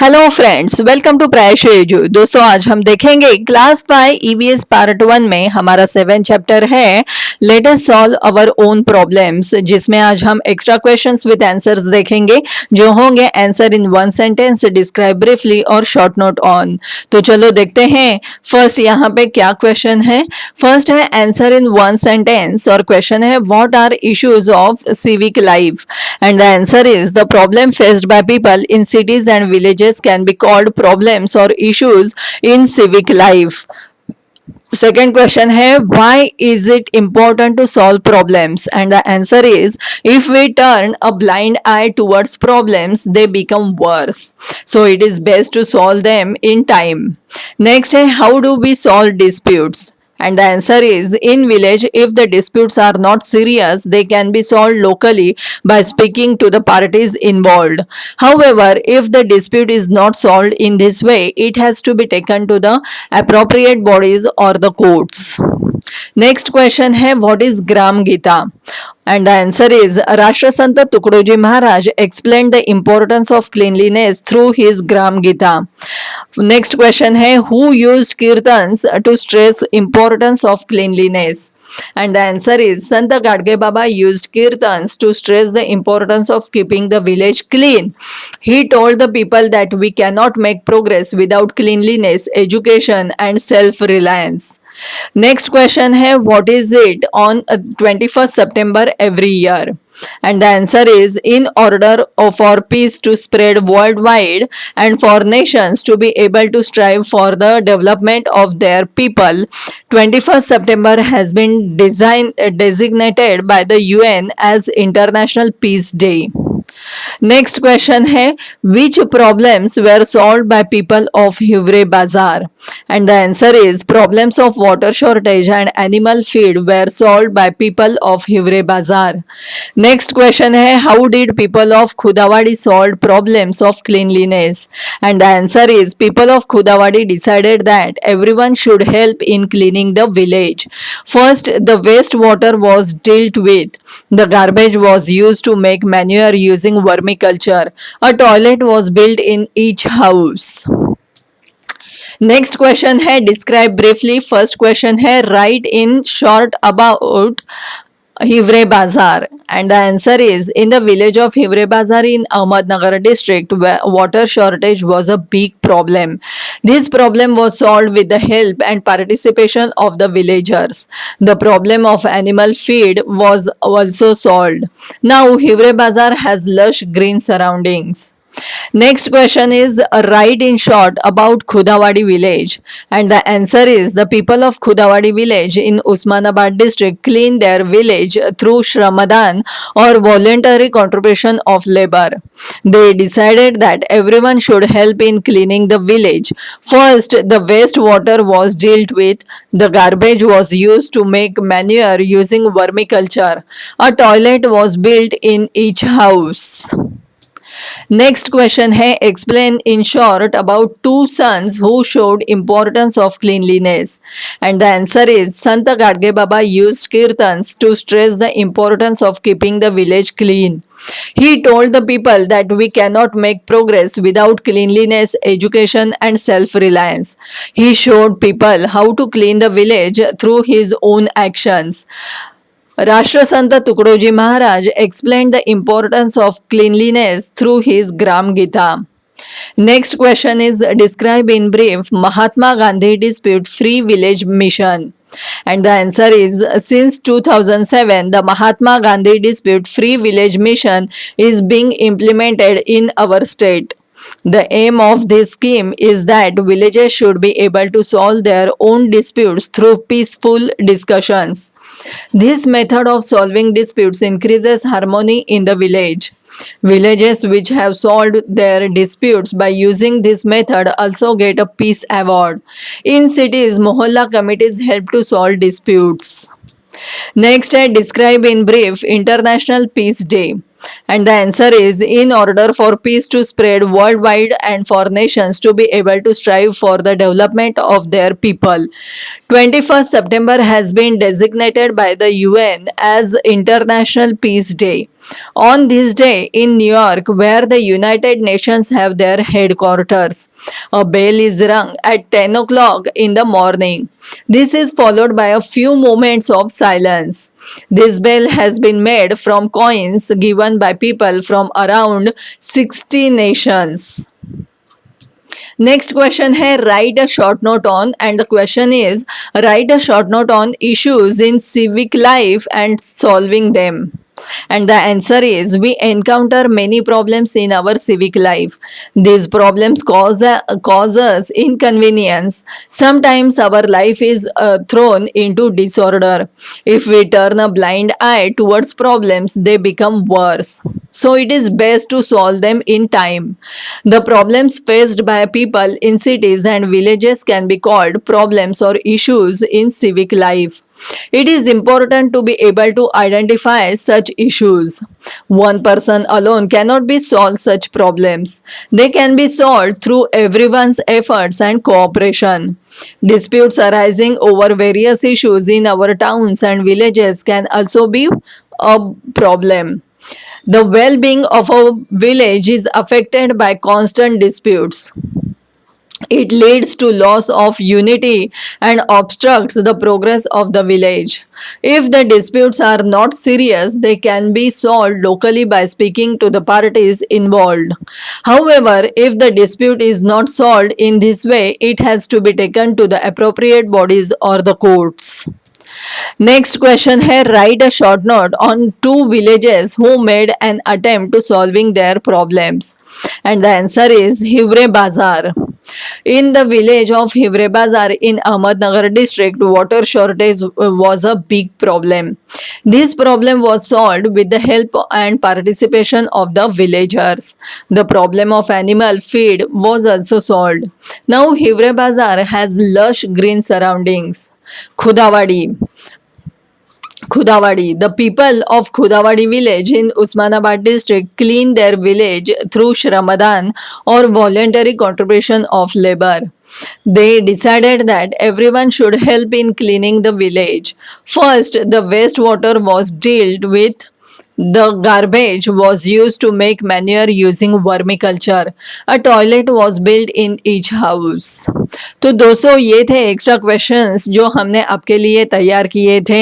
Hello friends, welcome to प्रायश edu. दोस्तों, आज हम देखेंगे क्लास 5 ईवीएस पार्ट 1 में हमारा 7 चैप्टर है let us solve our own problems, जिसमें आज हम एक्स्ट्रा क्वेश्चंस विद आंसर्स देखेंगे जो होंगे answer in one sentence, describe briefly और शॉर्ट नोट ऑन। तो चलो देखते हैं फर्स्ट यहाँ पे क्या क्वेश्चन है। फर्स्ट है आंसर इन वन सेंटेंस और क्वेश्चन है what are issues of civic life and the answer is the problem faced by people in cities and villages can be called problems or issues in civic life. Second question है why is it important to solve problems and the answer is if we turn a blind eye towards problems they become worse, so it is best to solve them in time. Next है how do we solve disputes and the answer is in village if the disputes are not serious they can be solved locally by speaking to the parties involved. However, if the dispute is not solved in this way it has to be taken to the appropriate bodies or the courts. Next question है what is Gram Gita and the answer is Rashtrasant Tukdoji Maharaj explained the importance of cleanliness through his Gram Gita. Next question है who used kirtans to stress importance of cleanliness and the answer is Sant Gadge Baba used kirtans to stress the importance of keeping the village clean. He told the people that we cannot make progress without cleanliness, education and self-reliance. Next question है what is it on 21st September every year and the answer is in order for peace to spread worldwide and for nations to be able to strive for the development of their people, 21st September has been designated by the UN as International Peace Day. Next question है which problems were solved by people of Hivre Bazar and the answer is problems of water shortage and animal feed were solved by people of Hivre Bazar. Next question है how did people of Khudawadi solve problems of cleanliness and the answer is people of Khudawadi decided that everyone should help in cleaning the village. First, the wastewater was dealt with. The garbage was used to make manure using vermiculture. A toilet was built in each house. Next question है describe briefly. First question है right in short about Hivre Bazar and the answer is in the village of Hivre Bazar in Ahmednagar district water shortage was a big problem. This problem was solved with the help and participation of the villagers. The problem of animal feed was also solved. Now Hivre Bazar has lush green surroundings. Next question is write in short about Khudawadi village and the answer is the people of Khudawadi village in Usmanabad district clean their village through Shramadan or voluntary contribution of labor. They decided that everyone should help in cleaning the village. First, the wastewater was dealt with. The garbage was used to make manure using vermiculture. A toilet was built in each house. Next question है explain in short about two sons who showed importance of cleanliness and the answer is Sant Gadge Baba used kirtans to stress the importance of keeping the village clean. He told the people that we cannot make progress without cleanliness, education and self-reliance. He showed people how to clean the village through his own actions. Rashtrasant Tukdoji Maharaj explained the importance of cleanliness through his Gram Gita. Next question is describe in brief Mahatma Gandhi Dispute Free Village Mission. And the answer is since 2007 the Mahatma Gandhi Dispute Free Village Mission is being implemented in our state. The aim of this scheme is that villages should be able to solve their own disputes through peaceful discussions. This method of solving disputes increases harmony in the village. Villages which have solved their disputes by using this method also get a peace award. In cities, mohalla committees help to solve disputes. Next, describe in brief International Peace Day. And the answer is in order for peace to spread worldwide and for nations to be able to strive for the development of their people, 21st September has been designated by the UN as International Peace Day. On this day in New York, where the United Nations have their headquarters, a bell is rung at 10 o'clock in the morning. This is followed by a few moments of silence. This bell has been made from coins given by people from around 60 nations. Next question है write a short note on, and the question is write a short note on issues in civic life and solving them. And the answer is we encounter many problems in our civic life. These problems cause us inconvenience. Sometimes our life is thrown into disorder. If we turn a blind eye towards problems, they become worse. So it is best to solve them in time. The problems faced by people in cities and villages can be called problems or issues in civic life. It is important to be able to identify such issues. One person alone cannot be solve such problems. They can be solved through everyone's efforts and cooperation. Disputes arising over various issues in our towns and villages can also be a problem. The well-being of a village is affected by constant disputes. It leads to loss of unity and obstructs the progress of the village. If the disputes are not serious, they can be solved locally by speaking to the parties involved. However, if the dispute is not solved in this way, it has to be taken to the appropriate bodies or the courts. Next question है write a short note on two villages who made an attempt to solving their problems, and the answer is Hivre Bazar. In the village of Hivre Bazar in Ahmednagar district, water shortage was a big problem. This problem was solved with the help and participation of the villagers. The problem of animal feed was also solved. Now Hivre Bazar has lush green surroundings. Khudawadi. Khudawadi. The people of Khudawadi village in Usmanabad district clean their village through Shramadan or voluntary contribution of labor. They decided that everyone should help in cleaning the village. First, the wastewater was dealt with. The garbage was used to make manure using vermiculture. A toilet was built in each house. तो दोस्तों ये थे extra questions जो हमने आपके लिए तैयार किए थे.